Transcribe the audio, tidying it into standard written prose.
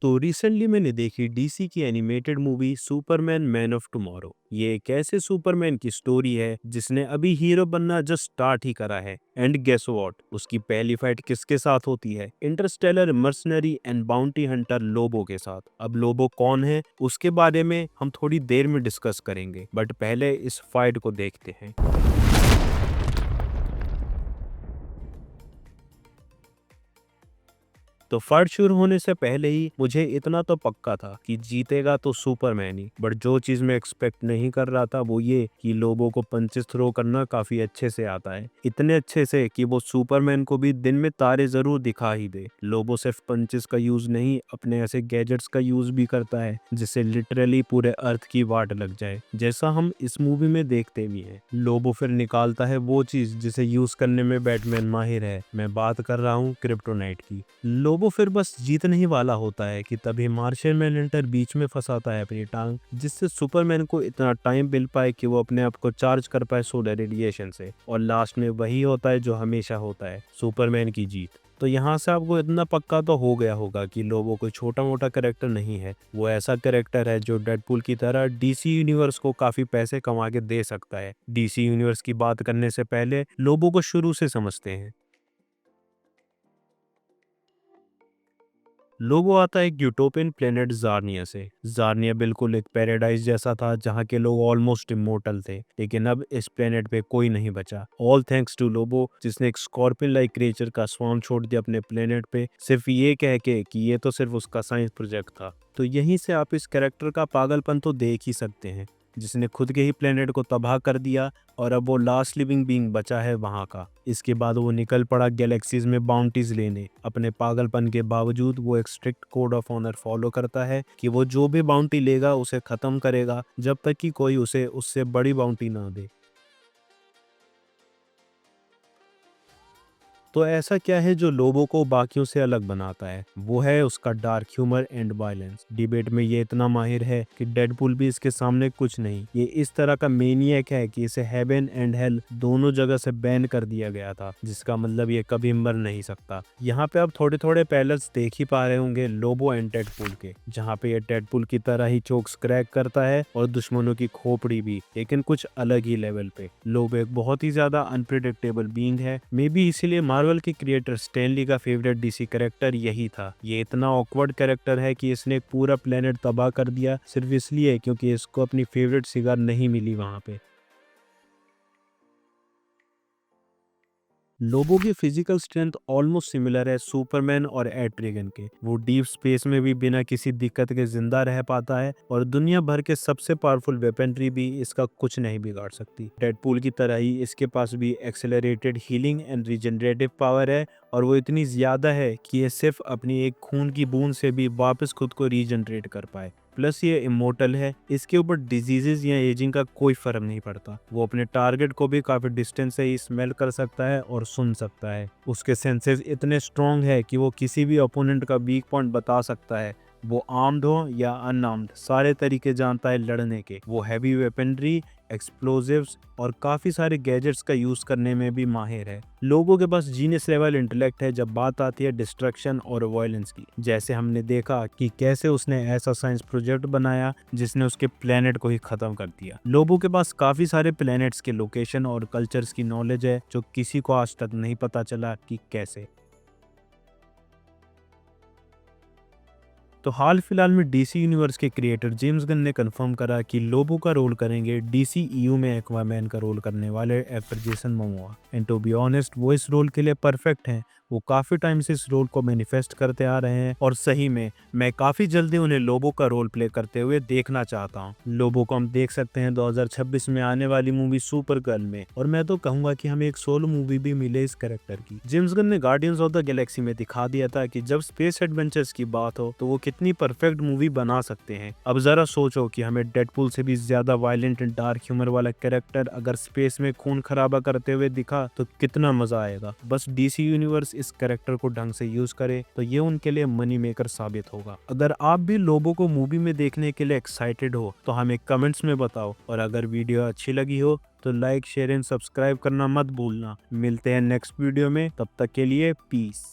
तो रिसेंटली मैंने देखी डीसी की animated movie Superman man of tomorrow. ये एक ऐसे सुपरमैन की स्टोरी है जिसने अभी हीरो बनना जस्ट स्टार्ट ही करा है। एंड गेस व्हाट, उसकी पहली फाइट किसके साथ होती है? Interstellar mercenary and bounty Hunter Lobo के साथ। अब लोबो कौन है उसके बारे में हम थोड़ी देर में डिस्कस करेंगे, बट पहले इस फाइट को देखते हैं। तो फाइट शुरू होने से पहले ही मुझे इतना तो पक्का था कि जीतेगा तो सुपरमैन ही। बट जो चीज मैं एक्सपेक्ट नहीं कर रहा था वो ये कि लोबो को पंचेस थ्रो करना काफी अच्छे से आता है। इतने अच्छे से कि वो सुपरमैन को भी दिन में तारे जरूर दिखा ही दे। लोबो सिर्फ पंचेस का यूज नहीं, अपने ऐसे गैजेट्स का यूज भी करता है जिससे लिटरली पूरे अर्थ की वाट लग जाए, जैसा हम इस मूवी में देखते भी हैं। लोबो फिर निकालता है वो चीज जिसे यूज करने में बैटमैन माहिर है। मैं बात कर रहा हूँ क्रिप्टोनाइट की। लोबो फिर बस जीतने ही वाला होता है कि तभी मार्शियन मैनहंटर बीच में फंसाता है अपनी टांग, जिससे सुपरमैन को इतना टाइम मिल पाए कि वो अपने आप को चार्ज कर पाए सोलर रेडिएशन से। और लास्ट में वही होता है जो हमेशा होता है, सुपरमैन की जीत। तो यहाँ से आपको इतना पक्का तो हो गया होगा कि लोबो कोई छोटा मोटा कैरेक्टर नहीं है। वो ऐसा कैरेक्टर है जो डेडपूल की तरह डीसी यूनिवर्स को काफी पैसे कमा के दे सकता है। डीसी यूनिवर्स की बात करने से पहले लोबो को शुरू से समझते हैं। लोगो आता है एक यूटोपियन प्लेनेट जार्निया से। जार्निया बिल्कुल एक पैराडाइज जैसा था जहाँ के लोग ऑलमोस्ट इमोर्टल थे, लेकिन अब इस प्लेनेट पे कोई नहीं बचा। ऑल थैंक्स टू लोबो, जिसने एक स्कॉर्पियन लाइक क्रिएचर का स्वार्म छोड़ दिया अपने प्लेनेट पे, सिर्फ ये कह के कि ये तो सिर्फ उसका साइंस प्रोजेक्ट था। तो यहीं से आप इस कैरेक्टर का पागलपन तो देख ही सकते हैं, जिसने खुद के ही प्लेनेट को तबाह कर दिया और अब वो लास्ट लिविंग बीइंग बचा है वहां का। इसके बाद वो निकल पड़ा गैलेक्सीज में बाउंटीज लेने। अपने पागलपन के बावजूद वो एक strict code of honour follow करता है कि वो जो भी बाउंटी लेगा उसे खत्म करेगा जब तक कि कोई उसे उससे बड़ी बाउंटी ना दे। तो ऐसा क्या है जो लोबो को बाकियों से अलग बनाता है? वो है उसका dark humour and violence. Debate में ये इतना माहिर है कि डेडपूल भी इसके सामने कुछ नहीं। ये इस तरह का मेनियक है कि इसे हेवन एंड हेल दोनों जगह से बैन कर दिया गया था, जिसका मतलब ये कभी मर नहीं सकता। यहाँ पे आप थोड़े थोड़े पैलेस देख ही पा रहे होंगे लोबो एंड डेडपूल के, जहाँ पे ये डेडपूल की तरह ही चोक्स क्रैक करता है और दुश्मनों की खोपड़ी भी, लेकिन कुछ अलग ही लेवल पे। लोबो एक बहुत ही ज्यादा अनप्रिडिक्टेबल बीइंग है। मे बी इसीलिए मार्वल के क्रिएटर स्टैनली का फेवरेट डीसी कैरेक्टर यही था। ये इतना ऑकवर्ड कैरेक्टर है कि इसने एक पूरा प्लेनेट तबाह कर दिया सिर्फ इसलिए क्योंकि इसको अपनी फेवरेट सिगार नहीं मिली वहां पे। लोबो की फिजिकल स्ट्रेंथ ऑलमोस्ट सिमिलर है सुपरमैन और एट्रिगन के। वो डीप स्पेस में भी बिना किसी दिक्कत के जिंदा रह पाता है और दुनिया भर के सबसे पावरफुल वेपनरी भी इसका कुछ नहीं बिगाड़ सकती। डेडपूल की तरह ही इसके पास भी accelerated healing and regenerative power है, और वो इतनी ज्यादा है कि ये सिर्फ अपनी एक खून की बूंद से भी वापस खुद को रीजनरेट कर पाए। प्लस ये इमोर्टल है, इसके ऊपर डिजीजेस या एजिंग का कोई फर्क नहीं पड़ता। वो अपने टारगेट को भी काफी डिस्टेंस से ही स्मेल कर सकता है और सुन सकता है। उसके सेंसेस इतने स्ट्रॉन्ग है कि वो किसी भी ओपोनेंट का वीक पॉइंट बता सकता है। वो आर्म्ड हो या अनआर्म्ड, सारे तरीके जानता है लड़ने के। वो हैवी वेपनरी, एक्सप्लोजिव्स और काफी सारे गैजेट्स का यूज करने में भी माहिर है। लोगों के पास जीनियस लेवल इंटेलेक्ट है जब बात आती है डिस्ट्रक्शन और वायलेंस की। जैसे हमने देखा कि कैसे उसने ऐसा साइंस प्रोजेक्ट बनाया जिसने उसके प्लेनेट को ही खत्म कर दिया। लोबो के पास काफी सारे प्लेनेट्स के लोकेशन और कल्चर्स की नॉलेज है जो किसी को आज तक नहीं पता चला कि कैसे। तो हाल फिलहाल में डीसी यूनिवर्स के क्रिएटर जेम्स गन ने कंफर्म करा कि लोबो का रोल करेंगे डीसी ईयू में एक्वामैन का रोल करने वाले actor Jason Momoa. And to be honest, वो इस रोल के लिए परफेक्ट हैं। वो काफी टाइम से इस रोल को मैनिफेस्ट करते आ रहे हैं और सही में मैं काफी जल्दी उन्हें लोबो का रोल प्ले करते हुए देखना चाहता हूँ। लोबो को हम देख सकते हैं 2026 में आने वाली मूवी सुपर गर्ल में, और मैं तो कहूंगा कि हमें एक सोलो मूवी भी मिले इस कैरेक्टर की। जेम्स गन ने गार्डियंस ऑफ द गैलेक्सी में दिखा दिया था कि जब स्पेस एडवेंचर्स की बात हो तो वो कितनी परफेक्ट मूवी बना सकते हैं। अब जरा सोचो कि हमें डेडपूल से भी ज्यादा वायलेंट एंड डार्क ह्यूमर वाला कैरेक्टर अगर स्पेस में खून खराबा करते हुए दिखा तो कितना मजा आएगा। बस डीसी यूनिवर्स इस कैरेक्टर को ढंग से यूज करे तो ये उनके लिए मनी मेकर साबित होगा। अगर आप भी लोबो को मूवी में देखने के लिए एक्साइटेड हो तो हमें कमेंट्स में बताओ, और अगर वीडियो अच्छी लगी हो तो लाइक, शेयर एंड सब्सक्राइब करना मत भूलना। मिलते हैं नेक्स्ट वीडियो में, तब तक के लिए पीस।